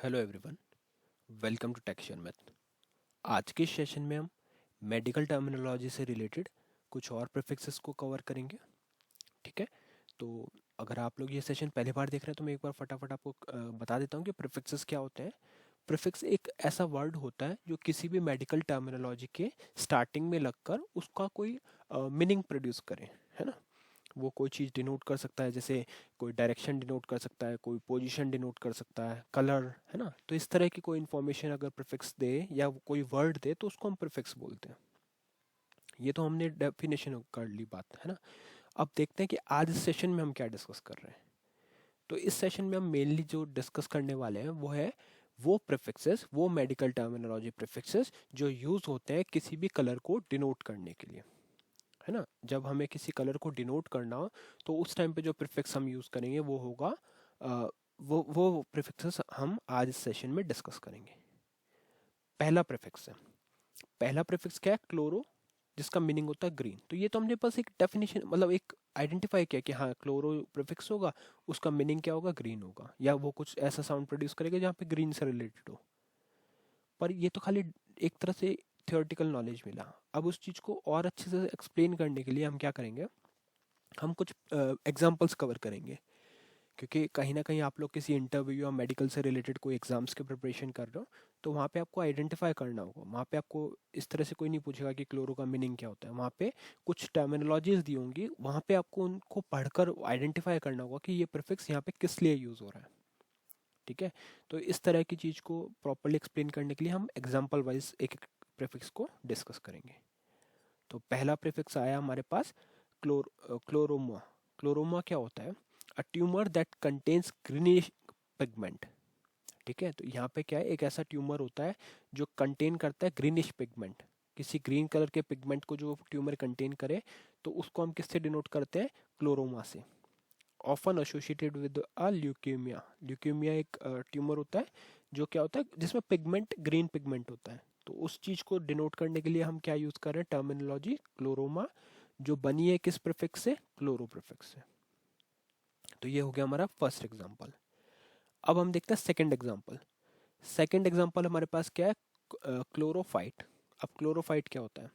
Hello everyone, welcome to Tekshan Math. आज के session में हम मेडिकल टर्मिनोलॉजी से रिलेटेड कुछ और प्रीफिक्सेस को कवर करेंगे। ठीक है। तो अगर आप लोग ये सेशन पहली बार देख रहे हैं तो मैं एक बार फटाफट आपको बता देता हूँ कि प्रीफिक्सेस क्या होते हैं। प्रीफिक्स एक ऐसा वर्ड होता है जो किसी भी मेडिकल टर्मिनोलॉजी के स्टार्टिंग में लगकर उसका कोई मीनिंग प्रोड्यूस करे, है ना। वो कोई चीज़ डिनोट कर सकता है, जैसे कोई डायरेक्शन डिनोट कर सकता है, कोई पोजीशन डिनोट कर सकता है, कलर, है ना। तो इस तरह की कोई इन्फॉर्मेशन अगर प्रीफिक्स दे या वो कोई वर्ड दे तो उसको हम प्रीफिक्स बोलते हैं। ये तो हमने डेफिनेशन कर ली बात, है ना। अब देखते हैं कि आज इस सेशन में हम क्या डिस्कस कर रहे हैं। तो इस सेशन में हम मेनली जो डिस्कस करने वाले हैं वो है वो प्रीफिक्सेस, वो मेडिकल टर्मिनोलॉजी प्रीफिक्सेस जो यूज होते हैं किसी भी कलर को डिनोट करने के लिए, है ना। जब हमें किसी कलर को डिनोट करना हो तो उस टाइम पे जो प्रीफिक्स हम यूज करेंगे वो होगा वो प्रीफिक्सेस हम आज इस सेशन में डिस्कस करेंगे। पहला प्रीफिक्स है, पहला प्रीफिक्स क्या है? क्लोरो, जिसका मीनिंग होता है ग्रीन। तो ये तो हमने बस एक डेफिनेशन मतलब एक आइडेंटिफाई किया कि हाँ क्लोरो प्रीफिक्स होगा, उसका मीनिंग क्या होगा? ग्रीन होगा, या वो कुछ ऐसा साउंड प्रोड्यूस करेगा जहाँ पे ग्रीन से रिलेटेड हो। पर ये तो खाली एक तरह से थियोरेटिकल नॉलेज मिला। अब उस चीज़ को और अच्छे से एक्सप्लेन करने के लिए हम क्या करेंगे, हम कुछ एग्जांपल्स कवर करेंगे। क्योंकि कहीं ना कहीं आप लोग किसी इंटरव्यू या मेडिकल से रिलेटेड कोई एग्जाम्स की प्रिपरेशन कर रहे हो तो वहाँ पे आपको आइडेंटिफाई करना होगा। वहाँ पे आपको इस तरह से कोई नहीं पूछेगा कि क्लोरो का मीनिंग क्या होता है। वहाँ पे कुछ टर्मिनोलॉजीज दी होंगी, वहाँ पे आपको उनको पढ़कर आइडेंटिफाई करना होगा कि ये प्रीफिक्स यहाँ पे किस लिए यूज़ हो रहा है। ठीक है। तो इस तरह की चीज़ को प्रॉपरली एक्सप्लेन करने के लिए हम एग्जाम्पल वाइज एक एक प्रीफिक्स को डिस्कस करेंगे। तो पहला प्रीफिक्स आया हमारे पास क्लोरोमा। क्लोरोमा क्या होता है? A tumour that contains greenish pigment. ठीक है। तो यहाँ पे क्या है, एक ऐसा ट्यूमर होता है जो कंटेन करता है ग्रीनिश पिगमेंट, किसी ग्रीन कलर के पिगमेंट को जो ट्यूमर कंटेन करे, तो उसको हम किससे डिनोट करते हैं? क्लोरोमा से। Often associated with a leukaemia. Leukaemia एक ट्यूमर होता है जो क्या होता है, जिसमें पिगमेंट ग्रीन पिगमेंट होता है। तो उस चीज को डिनोट करने के लिए हम क्या यूज कर रहे हैं? टर्मिनोलॉजी क्लोरोमा, जो बनी है किस प्रीफिक्स से? क्लोरो प्रीफिक्स से। तो ये हो गया हमारा फर्स्ट एग्जांपल। अब हम देखते हैं सेकंड एग्जांपल। सेकंड एग्जांपल हमारे पास क्या है? क्लोरोफाइट। अब क्लोरोफाइट क्या होता है?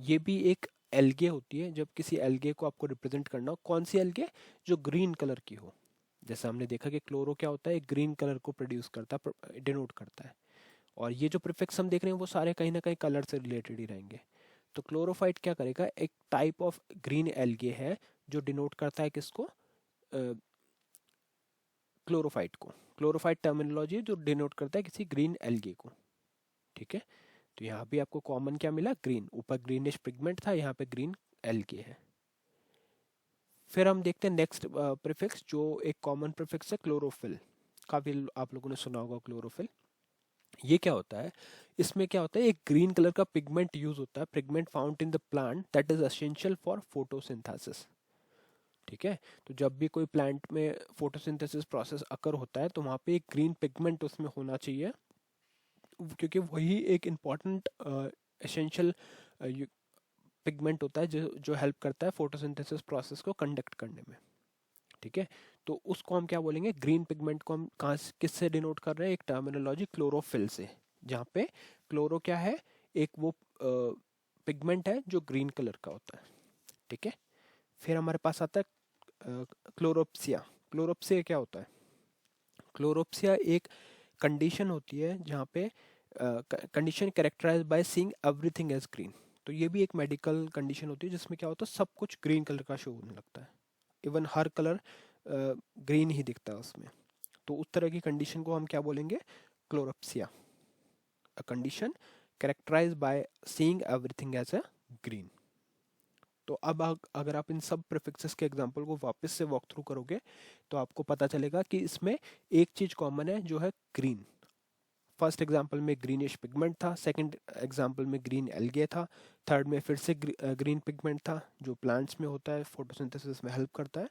ये भी एक एल्गे होती है। जब किसी एल्गे को आपको रिप्रेजेंट करना हो, कौन सी एल्गे? जो ग्रीन कलर की हो। जैसे हमने देखा कि क्लोरो क्या होता है, एक ग्रीन कलर को प्रोड्यूस करता है, डिनोट करता है। और ये जो प्रीफिक्स हम देख रहे हैं वो सारे कहीं ना कहीं कलर से रिलेटेड ही रहेंगे। तो क्लोरोफाइट क्या करेगा? एक टाइप ऑफ ग्रीन एल्गे है जो डिनोट करता है किसको? क्लोरोफाइट को। क्लोरोफाइट टर्मिनोलॉजी जो डिनोट करता है किसी ग्रीन एल्गे को। ठीक है। तो यहाँ भी आपको कॉमन क्या मिला? ग्रीन। ऊपर ग्रीनिश पिगमेंट था, यहाँ पे ग्रीन एल्गे है। फिर हम देखते हैं नेक्स्ट प्रीफिक्स, जो एक कॉमन प्रीफिक्स है, क्लोरोफिल। काफी आप लोगों ने सुना होगा क्लोरोफिल। ये क्या होता है? इसमें क्या होता है, एक ग्रीन कलर का पिगमेंट यूज होता है, pigment found in the plant that is essential for photosynthesis. ठीक है। तो जब भी कोई प्लांट में फोटोसिंथेसिस प्रोसेस अकर होता है तो वहाँ पे एक ग्रीन पिगमेंट उसमें होना चाहिए, क्योंकि वही एक इम्पॉर्टेंट एसेंशियल पिगमेंट होता है जो जो हेल्प करता है फोटोसिंथेसिस प्रोसेस को कंडक्ट करने में। ठीक है। तो उसको हम क्या बोलेंगे? ग्रीन पिगमेंट को हम कहाँ से किससे डिनोट कर रहे हैं? एक टर्मिनोलॉजी क्लोरोफिल से, जहाँ पे क्लोरो क्या है? एक वो पिगमेंट है जो ग्रीन कलर का होता है। ठीक है। फिर हमारे पास आता है क्लोरोप्सिया। क्लोरोप्सिया क्या होता है? क्लोरोप्सिया एक कंडीशन होती है जहाँ पे condition characterise by seeing everything as green. तो ये भी एक मेडिकल कंडीशन होती है जिसमें क्या होता है, सब कुछ ग्रीन कलर का शो होने लगता है। इवन हर कलर ग्रीन ही दिखता है उसमें। तो उस तरह की कंडीशन को हम क्या बोलेंगे? Chloropsia. A condition characterise by seeing everything as a green. तो अब अगर आप इन सब प्रीफिक्सेस के एग्जांपल को वापस से वॉक थ्रू करोगे तो आपको पता चलेगा कि इसमें एक चीज कॉमन है जो है ग्रीन। फर्स्ट एग्जांपल में ग्रीनिश पिगमेंट था, सेकंड एग्जांपल में ग्रीन एल्गे था, थर्ड में फिर से ग्रीन पिगमेंट था जो प्लांट्स में होता है, फोटोसिंथेसिस में हेल्प करता है,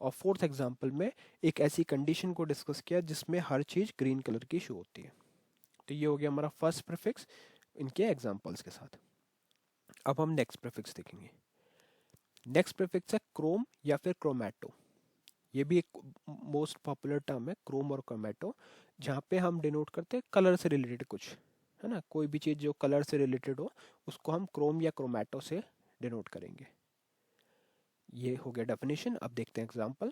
और फोर्थ एग्जांपल में एक ऐसी कंडीशन को डिस्कस किया जिसमें हर चीज ग्रीन कलर की शो होती है। तो ये हो गया हमारा फर्स्ट प्रीफिक्स इनके एग्जांपल्स के साथ। अब हम नेक्स्ट प्रीफिक्स देखेंगे। नेक्स्ट प्रीफिक्स है क्रोम या फिर क्रोमैटो। ये भी एक मोस्ट पॉपुलर टर्म है क्रोम और क्रोमेटो, जहाँ पे हम डिनोट करते हैं कलर से रिलेटेड कुछ, है ना, कोई भी चीज़ जो कलर से रिलेटेड हो उसको हम क्रोम या क्रोमेटो से डिनोट करेंगे। ये हो गया डेफिनेशन। अब देखते हैं एग्जांपल,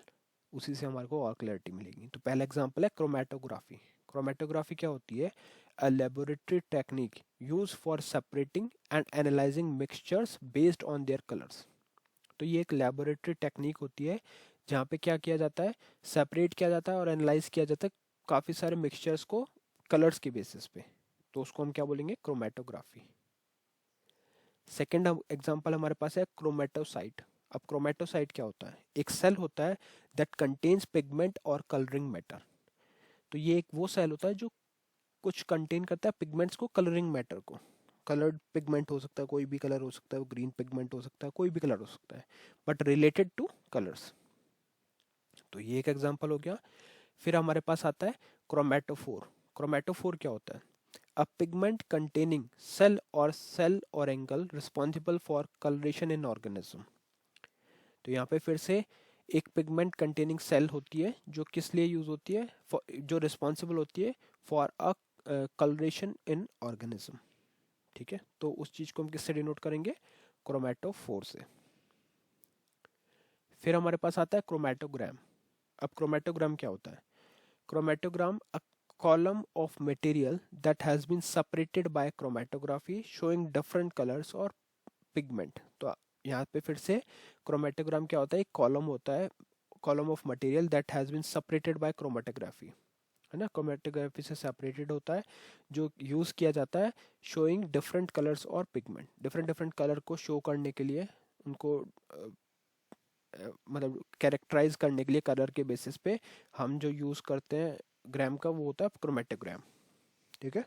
उसी से हमारे को और क्लैरिटी मिलेगी। तो पहला एग्जांपल है क्रोमेटोग्राफी। क्रोमेटोग्राफी क्या होती है? A laboratory technique use for separating and analysing mixtures based on their colours. तो ये एक लेबोरेटरी टेक्निक होती है जहाँ पे क्या किया जाता है, सेपरेट किया जाता है और एनालाइज किया जाता है काफ़ी सारे मिक्सचर्स को कलर्स के बेसिस पे। तो उसको हम क्या बोलेंगे? क्रोमेटोग्राफी। सेकेंड एग्जांपल हमारे पास है क्रोमेटोसाइट। अब क्रोमेटोसाइट क्या होता है? एक सेल होता है दैट कंटेन्स पिगमेंट और कलरिंग मैटर। तो ये एक वो सेल होता है जो कुछ कंटेन करता है पिगमेंट्स को, कलरिंग मैटर को। कलर्ड पिगमेंट हो सकता है, कोई भी कलर हो सकता है, ग्रीन पिगमेंट हो सकता है, कोई भी कलर हो सकता है, बट रिलेटेड टू कलर्स। तो ये एक एग्जांपल हो गया। फिर हमारे पास आता है क्रोमेटोफोर। क्रोमेटोफोर क्या होता है? अ पिगमेंट कंटेनिंग सेल और angle responsible for colouration in organism. तो यहाँ पे फिर से एक पिगमेंट कंटेनिंग सेल होती है जो किस लिए यूज होती है, जो रिस्पॉन्सिबल होती है for a colouration in organism. ठीक है, तो उस चीज को हम किससे डिनोट करेंगे? क्रोमेटोफोर से। फिर हमारे पास आता है क्रोमेटोग्राम। अब क्रोमेटोग्राम क्या होता है? Chromatogram a column of material that has been separated by chromatography showing different colors or pigment। तो यहाँ पे फिर से क्रोमेटोग्राम क्या होता है? एक कॉलम होता है, column of material that has been separated by chromatography, है ना, क्रोमेटोग्राफी से सेपरेटेड होता है, जो यूज किया जाता है शोइंग डिफरेंट कलर्स और पिगमेंट, डिफरेंट डिफरेंट कलर को शो करने के लिए, उनको मतलब कैरेक्टराइज करने के लिए कलर के बेसिस पे हम जो यूज करते हैं ग्राम का, वो होता है क्रोमेटोग्राम। ठीक है,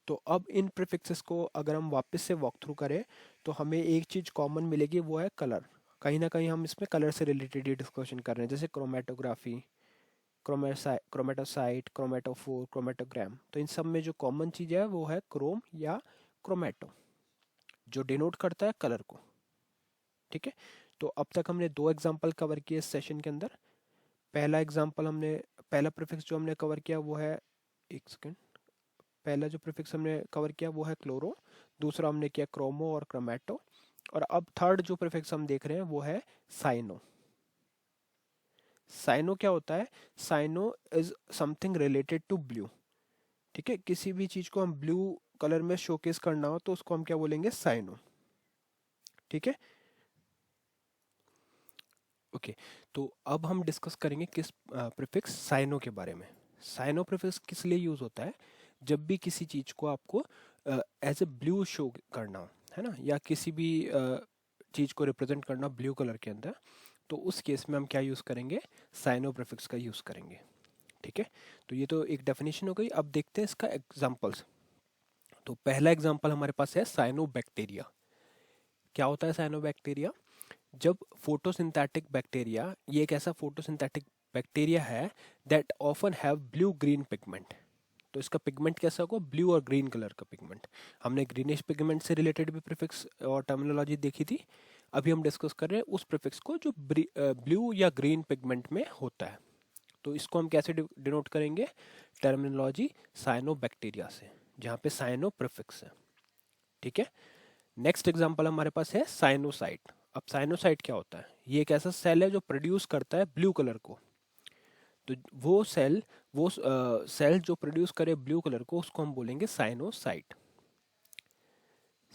तो अब इन प्रीफिक्सेस को अगर हम वापस से वॉक थ्रू करें तो हमें एक चीज कॉमन मिलेगी, वो है कलर। कहीं ना कहीं हम इसमें कलर से रिलेटेड ही डिस्कशन कर रहे हैं, जैसे क्रोमेटोग्राफी, क्रोमेटोसाइट, क्रोमेटोफोर, क्रोमेटोग्राम। तो इन सब में जो कॉमन चीज है वो है क्रोम या क्रोमेटो, जो डिनोट करता है कलर को। ठीक है, तो अब तक हमने दो एग्जाम्पल कवर किए इस सेशन के अंदर। पहला एग्जाम्पल हमने, पहला प्रीफिक्स जो हमने कवर किया वो है, एक सेकेंड, पहला जो प्रीफिक्स हमने कवर किया वो है क्लोरो, दूसरा हमने किया क्रोमो और क्रोमेटो, और अब थर्ड जो प्रीफिक्स हम देख रहे हैं वो है साइनो। साइनो क्या होता है? Cyano is something related to blue. ठीक है, किसी भी चीज को हम ब्लू कलर में शोकेस करना हो तो उसको हम क्या बोलेंगे? साइनो। ठीक है, ओके। तो अब हम डिस्कस करेंगे किस प्रीफिक्स साइनो के बारे में। साइनो प्रीफिक्स किस लिए यूज होता है? जब भी किसी चीज को आपको एज ए ब्लू शो करना हो, है ना, या किसी भी चीज को रिप्रेजेंट करना ब्लू कलर के अंदर, तो उस केस में हम क्या यूज करेंगे? साइनो प्रीफिक्स का यूज करेंगे। ठीक है, तो ये तो एक डेफिनेशन हो गई। अब देखते हैं इसका एग्जांपल्स। तो पहला एग्जांपल हमारे पास है साइनोबैक्टीरिया। क्या होता है साइनोबैक्टीरिया? जब फोटोसिंथेटिक बैक्टीरिया, ये एक ऐसा फोटोसिंथेटिक बैक्टीरिया है that often have blue green pigment. तो इसका पिगमेंट कैसा होगा? ब्लू और ग्रीन कलर का पिगमेंट। हमने ग्रीनिश पिगमेंट से रिलेटेड भी प्रीफिक्स और टर्मिनोलॉजी देखी थी। अभी हम डिस्कस कर रहे हैं उस प्रीफिक्स को जो ब्लू या ग्रीन पिगमेंट में होता है। तो इसको हम कैसे डिनोट करेंगे? टर्मिनोलॉजी साइनोबैक्टीरिया से, जहाँ पे साइनो प्रीफिक्स है। ठीक है, नेक्स्ट एग्जांपल हमारे पास है साइनोसाइट। अब साइनोसाइट क्या होता है? ये एक ऐसा सेल है जो प्रोड्यूस करता है ब्लू कलर को। तो वो सेल जो प्रोड्यूस करे ब्लू कलर को, उसको हम बोलेंगे साइनोसाइट।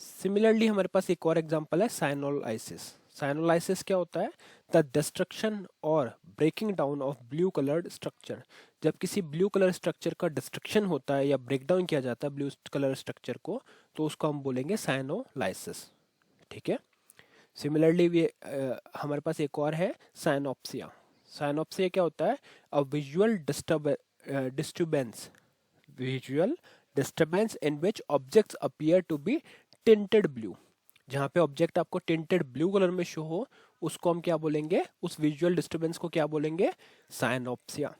सिमिलरली हमारे पास एक और एग्जांपल है साइनोलाइसिस। साइनोलाइसिस क्या होता है? द डिस्ट्रक्शन और breaking down of blue coloured structure. जब किसी ब्लू कलर स्ट्रक्चर का डिस्ट्रक्शन होता है या ब्रेक डाउन किया जाता है ब्लू कलर स्ट्रक्चर को, तो उसको हम बोलेंगे साइनोलाइसिस। ठीक है, सिमिलरली भी हमारे पास एक और है साइनोप्सिया। साइनोप्सिया क्या होता है? A disturbance visual disturbance in which objects appear to be tinted blue. जहाँ पे ऑब्जेक्ट आपको टिंटेड ब्लू कलर में शो हो, उसको हम क्या बोलेंगे? उस विजुअल डिस्टर्बेंस को क्या बोलेंगे? साइनोप्सिया।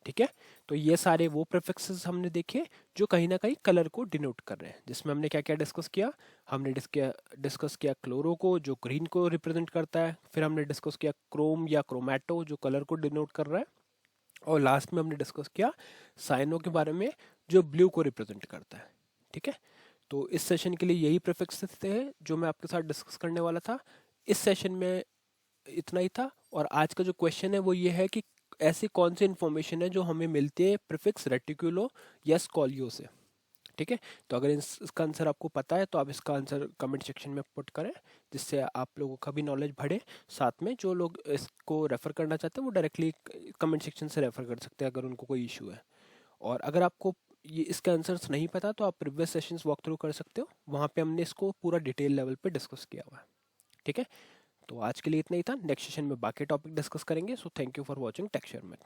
ठीक है। तो ये सारे वो प्रीफिक्सेस हमने देखे जो कहीं ना कहीं कलर को डिनोट कर रहे हैं। जिसमें हमने क्या क्या डिस्कस किया, हमने डिस्कस किया क्लोरो को जो ग्रीन को रिप्रेजेंट करता है, फिर हमने डिस्कस किया क्रोम या क्रोमैटो जो कलर को डिनोट कर रहा है, और लास्ट में हमने डिस्कस किया साइनो के बारे में जो ब्लू को रिप्रेजेंट करता है। ठीक है। तो इस सेशन के लिए यही प्रीफिक्सेस थे जो मैं आपके साथ डिस्कस करने वाला था। इस सेशन में इतना ही था। और आज का जो क्वेश्चन है वो ये है कि ऐसी कौन सी इंफॉर्मेशन है जो हमें मिलती है प्रीफिक्स रेटिकुलो या स्कॉलियो से। ठीक है। तो अगर इसका आंसर आपको पता है तो आप इसका आंसर कमेंट सेक्शन में पुट करें, जिससे आप लोगों का भी नॉलेज बढ़े। साथ में जो लोग इसको रेफर करना चाहते हैं वो डायरेक्टली कमेंट सेक्शन से रेफर कर सकते हैं अगर उनको कोई इशू है। और अगर आपको ये इसके आंसर्स नहीं पता तो आप प्रीवियस सेशंस वॉक थ्रू कर सकते हो, वहाँ पे हमने इसको पूरा डिटेल लेवल पे डिस्कस किया हुआ है। ठीक है। तो आज के लिए इतना ही था। नेक्स्ट सेशन में बाकी टॉपिक डिस्कस करेंगे। So thank you for watching texture में।